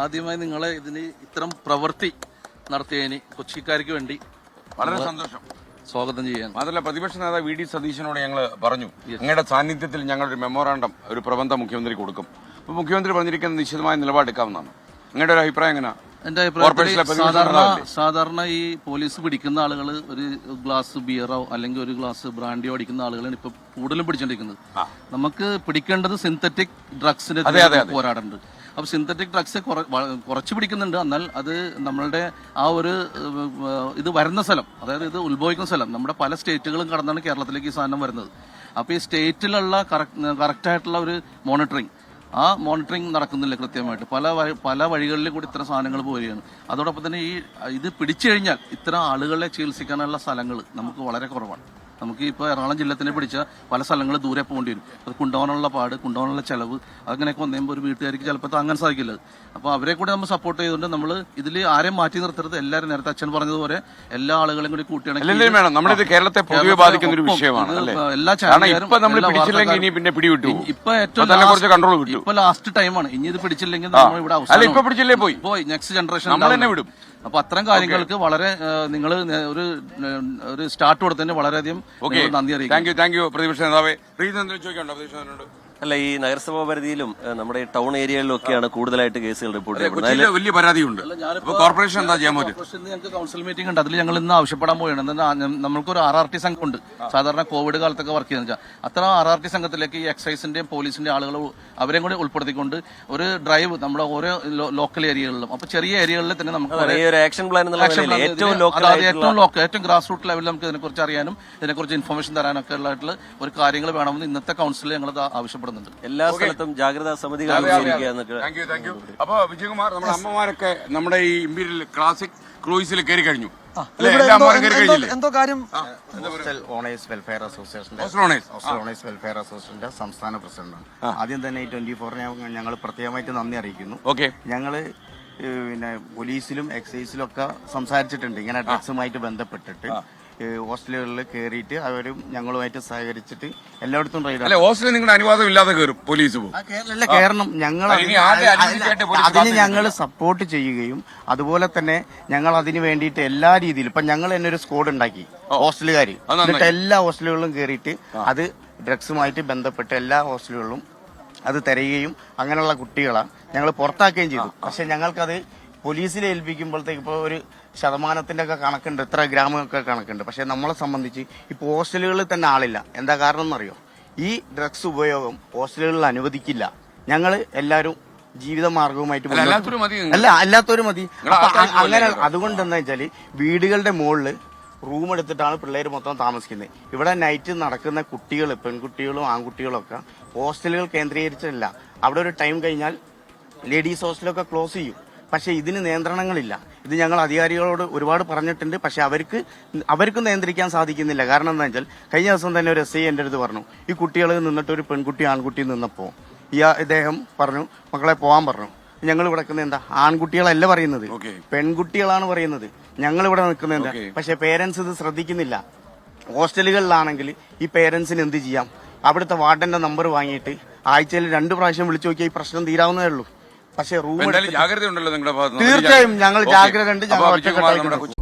ആദ്യമായി നിങ്ങളെ ഇതിന് ഇത്തരം പ്രവൃത്തി നടത്തിയതിന് കൊച്ചിക്കാർക്ക് വേണ്ടി വളരെ സന്തോഷം സ്വാഗതം ചെയ്യാൻ. മാത്രമല്ല പ്രതിപക്ഷ നേതാവ് വി ഡി സതീശനോട് ഞങ്ങൾ പറഞ്ഞു നിങ്ങളുടെ സാന്നിധ്യത്തിൽ ഞങ്ങളൊരു മെമ്മോറാണ്ടം ഒരു പ്രബന്ധം മുഖ്യമന്ത്രി കൊടുക്കും. അപ്പോൾ മുഖ്യമന്ത്രി പറഞ്ഞിരിക്കുന്ന നിശ്ചിതമായ നിലപാടെടുക്കാവുന്നതാണ്. നിങ്ങളുടെ ഒരു അഭിപ്രായം എങ്ങനെയാ? എന്റെ അഭിപ്രായത്തിൽ സാധാരണ ഈ പോലീസ് പിടിക്കുന്ന ആളുകൾ ഒരു ഗ്ലാസ് ബിയറോ അല്ലെങ്കിൽ ഒരു ഗ്ലാസ് ബ്രാൻഡിയോ അടിക്കുന്ന ആളുകളാണ് ഇപ്പൊ കൂടുതലും പിടിച്ചോണ്ടിരിക്കുന്നത്. നമുക്ക് പിടിക്കേണ്ടത് സിന്തറ്റിക് ഡ്രഗ്സിന് പോരാടുന്നുണ്ട്. അപ്പൊ സിന്തറ്റിക് ഡ്രഗ്സ് കുറച്ച് പിടിക്കുന്നുണ്ട്. എന്നാൽ അത് നമ്മളുടെ ആ ഒരു ഇത് വരുന്ന സ്ഥലം, അതായത് ഇത് ഉത്ഭവിക്കുന്ന സ്ഥലം നമ്മുടെ പല സ്റ്റേറ്റുകളും കടന്നാണ് കേരളത്തിലേക്ക് ഈ സാധനം വരുന്നത്. അപ്പൊ ഈ സ്റ്റേറ്റിലുള്ള കറക്റ്റായിട്ടുള്ള ഒരു മോണിറ്ററിങ്, ആ മോണിറ്ററിങ് നടക്കുന്നില്ല കൃത്യമായിട്ട്. പല വഴികളിലും കൂടി ഇത്തരം സാധനങ്ങൾ പോവുകയാണ്. അതോടൊപ്പം തന്നെ ഇത് പിടിച്ചു കഴിഞ്ഞാൽ ഇത്തരം ആളുകളെ ചികിത്സിക്കാനുള്ള സ്ഥലങ്ങൾ നമുക്ക് വളരെ കുറവാണ്. നമുക്ക് ഇപ്പോൾ എറണാകുളം ജില്ലത്തിനെ പിടിച്ച പല സ്ഥലങ്ങൾ ദൂരെ പോകേണ്ടി വരും. അത് കൊണ്ടുപോകാനുള്ള പാട്, കൊണ്ടുപോകാനുള്ള ചെലവ്, അങ്ങനെയൊക്കെ വന്നുമ്പോൾ ഒരു വീട്ടുകാർക്ക് ചിലപ്പോൾ താങ്ങാൻ സാധിക്കില്ല. അപ്പോൾ അവരെ കൂടെ നമ്മൾ സപ്പോർട്ട് ചെയ്തുകൊണ്ട് നമ്മൾ ഇതിൽ ആരെയും മാറ്റി നിർത്തരുത്. എല്ലാവരും നേരത്തെ അച്ഛൻ പറഞ്ഞതുപോലെ എല്ലാ ആളുകളെയും കൂടി കൂട്ടിയാണ് കേരളത്തെ പൊതുവെ ബാധിക്കുന്ന ഒരു വിഷയമാണ്. എല്ലാ ചാനലുകാരും ഇപ്പൊ ലാസ്റ്റ് ടൈമാണ്. ഇനി ഇത് പിടിച്ചില്ലെങ്കിൽ നമ്മൾ ഇവിടെ അവസാനം പോയി നെക്സ്റ്റ് ജനറേഷൻ വിടും. അപ്പൊ അത്തരം കാര്യങ്ങൾക്ക് വളരെ നിങ്ങൾ ഒരു സ്റ്റാർട്ട് കൊടുത്തതിന് വളരെയധികം നന്ദി അറിയിക്കും. താങ്ക് യു പ്രതിപക്ഷ നേതാവേ. ചോദിക്കാനുണ്ടോ? അല്ല, ഈ നഗരസഭാ പരിധിയിലും നമ്മുടെ ടൗൺ ഏരിയയിലും ഒക്കെയാണ് കൂടുതലായിട്ട് കേസുകൾ റിപ്പോർട്ട് ചെയ്യപ്പെടുന്നത്. വലിയ പരാതിയുണ്ട്. കോർപ്പറേഷൻ എന്താ ചെയ്യാൻ പറ്റും? ഞങ്ങൾക്ക് കൗൺസിൽ മീറ്റിംഗ് ഉണ്ട്. അതിൽ ഞങ്ങൾ ഇന്ന് ആവശ്യപ്പെടാൻ പോവുകയാണ്. നമ്മൾക്കൊരു RRT സംഘം ഉണ്ട്. സാധാരണ കോവിഡ് കാലത്തൊക്കെ വർക്ക് ചെയ്യുന്ന അത്ര RRT സംഘത്തിലേക്ക് ഈ എക്സൈസിന്റെയും പോലീസിന്റെയും ആളുകൾ അവരെയും കൂടി ഉൾപ്പെടുത്തിക്കൊണ്ട് ഒരു ഡ്രൈവ് നമ്മുടെ ഓരോ ലോക്കൽ ഏരിയകളിലും, അപ്പൊ ചെറിയ ഏരിയകളിൽ തന്നെ നമുക്ക് ആക്ഷൻ പ്ലാൻ ഏറ്റവും ഗ്രാസ് റൂട്ട് ലെവലിൽ നമുക്ക് ഇതിനെക്കുറിച്ച് അറിയാനും ഇതിനെക്കുറിച്ച് ഇൻഫർമേഷൻ തരാനൊക്കെ ഉള്ളതായിട്ടുള്ള ഒരു കാര്യങ്ങൾ വേണമെന്ന് ഇന്നത്തെ കൗൺസിലിൽ ഞങ്ങൾ ആവശ്യപ്പെടുന്നുണ്ട്. എല്ലാ സ്ഥലത്തും ജാഗ്രതാ സമിതികൾ. അപ്പൊ വിജയകുമാർ, നമ്മുടെ അമ്മമാരൊക്കെ നമ്മുടെ ഈ ഇമ്പീരിയൽ ക്ലാസിക് ക്രൂയിസിൽ കയറി കഴിഞ്ഞു. എന്തോ കാര്യം ഓണേഴ്സ് വെൽഫെയർ അസോസിയേഷന്റെ സംസ്ഥാന പ്രസിഡന്റാണ്. ആദ്യം തന്നെ 24 ഞങ്ങൾ പ്രത്യേകമായിട്ട് നന്ദി അറിയിക്കുന്നു. ഞങ്ങള് പിന്നെ പോലീസിലും എക്സൈസിലും ഒക്കെ സംസാരിച്ചിട്ടുണ്ട് ഇങ്ങനെ ഡ്രഗ്സുമായിട്ട് ബന്ധപ്പെട്ടിട്ട്. ഹോസ്റ്റലുകളിൽ കയറിയിട്ട് അവരും ഞങ്ങളുമായിട്ട് സഹകരിച്ചിട്ട് എല്ലായിടത്തും ഹോസ്റ്റലിൽ നിങ്ങളുടെ അനുവാദം ഇല്ലാതെ കയറും പോലീസ് കയറണം. ഞങ്ങൾ അതിന് ഞങ്ങൾ സപ്പോർട്ട് ചെയ്യുകയും അതുപോലെ തന്നെ ഞങ്ങൾ അതിന് വേണ്ടിയിട്ട് എല്ലാ രീതിയിലും ഇപ്പൊ ഞങ്ങൾ തന്നെ ഒരു സ്ക്വാഡ് ഉണ്ടാക്കി ഹോസ്റ്റലുകാർ. എന്നിട്ട് എല്ലാ ഹോസ്റ്റലുകളിലും കയറിയിട്ട് അത് ഡ്രഗ്സുമായിട്ട് ബന്ധപ്പെട്ട് എല്ലാ ഹോസ്റ്റലുകളിലും അത് തിരയുകയും അങ്ങനെയുള്ള കുട്ടികളെ ഞങ്ങൾ പുറത്താക്കുകയും ചെയ്തു. പക്ഷെ ഞങ്ങൾക്കത് പോലീസിനെ ഏൽപ്പിക്കുമ്പോഴത്തേക്ക് ഇപ്പോൾ ഒരു ശതമാനത്തിന്റെ ഒക്കെ കണക്കുണ്ട്, ഇത്ര ഗ്രാമമൊക്കെ കണക്കുണ്ട്. പക്ഷെ നമ്മളെ സംബന്ധിച്ച് ഇപ്പോൾ ഹോസ്റ്റലുകളിൽ തന്നെ ആളില്ല. എന്താ കാരണം എന്നറിയോ? ഈ ഡ്രഗ്സ് ഉപയോഗം ഹോസ്റ്റലുകളിൽ അനുവദിക്കില്ല. ഞങ്ങൾ എല്ലാവരും ജീവിതമാർഗവുമായിട്ട് അല്ലാത്തവരും മതി. അങ്ങനെ അതുകൊണ്ട് എന്താ വെച്ചാല് വീടുകളുടെ മുകളിൽ റൂം എടുത്തിട്ടാണ് പിള്ളേർ മൊത്തം താമസിക്കുന്നത്. ഇവിടെ നൈറ്റ് നടക്കുന്ന കുട്ടികൾ, പെൺകുട്ടികളും ആൺകുട്ടികളും ഒക്കെ ഹോസ്റ്റലുകൾ കേന്ദ്രീകരിച്ചില്ല. അവിടെ ഒരു ടൈം കഴിഞ്ഞാൽ ലേഡീസ് ഹോസ്റ്റലൊക്കെ ക്ലോസ് ചെയ്യും. പക്ഷെ ഇതിന് നിയന്ത്രണങ്ങളില്ല. ഇത് ഞങ്ങൾ അധികാരികളോട് ഒരുപാട് പറഞ്ഞിട്ടുണ്ട്. പക്ഷെ അവർക്ക് നിയന്ത്രിക്കാൻ സാധിക്കുന്നില്ല. കാരണം എന്താ വെച്ചാൽ കഴിഞ്ഞ ദിവസം തന്നെ ഒരു SI എൻ്റെ അടുത്ത് പറഞ്ഞു, ഈ കുട്ടികൾ നിന്നിട്ട് ഒരു പെൺകുട്ടി ആൺകുട്ടി നിന്നപ്പോൾ ഇദ്ദേഹം പറഞ്ഞു മക്കളെ പോകാൻ പറഞ്ഞു. ഞങ്ങൾ ഇവിടെ നിൽക്കുന്നത് എന്താ? ആൺകുട്ടികളല്ല പറയുന്നത്, പെൺകുട്ടികളാണ് പറയുന്നത്. ഞങ്ങൾ ഇവിടെ നിൽക്കുന്നത് എന്താ? പക്ഷെ പേരൻസ് ഇത് ശ്രദ്ധിക്കുന്നില്ല. ഹോസ്റ്റലുകളിലാണെങ്കിൽ ഈ പേരൻസിന് എന്ത് ചെയ്യാം? അവിടുത്തെ വാർഡന്റെ നമ്പർ വാങ്ങിയിട്ട് ആഴ്ചയിൽ 2 പ്രാവശ്യം വിളിച്ചു നോക്കിയാൽ ഈ പ്രശ്നം തീരാവുന്നതേ ഉള്ളൂ. പക്ഷേ റൂം ജാഗ്രത ഉണ്ടല്ലോ നിങ്ങളുടെ ഭാഗത്ത്. തീർച്ചയായും ഞങ്ങൾ ജാഗ്രത ഉണ്ട്. ഞങ്ങൾ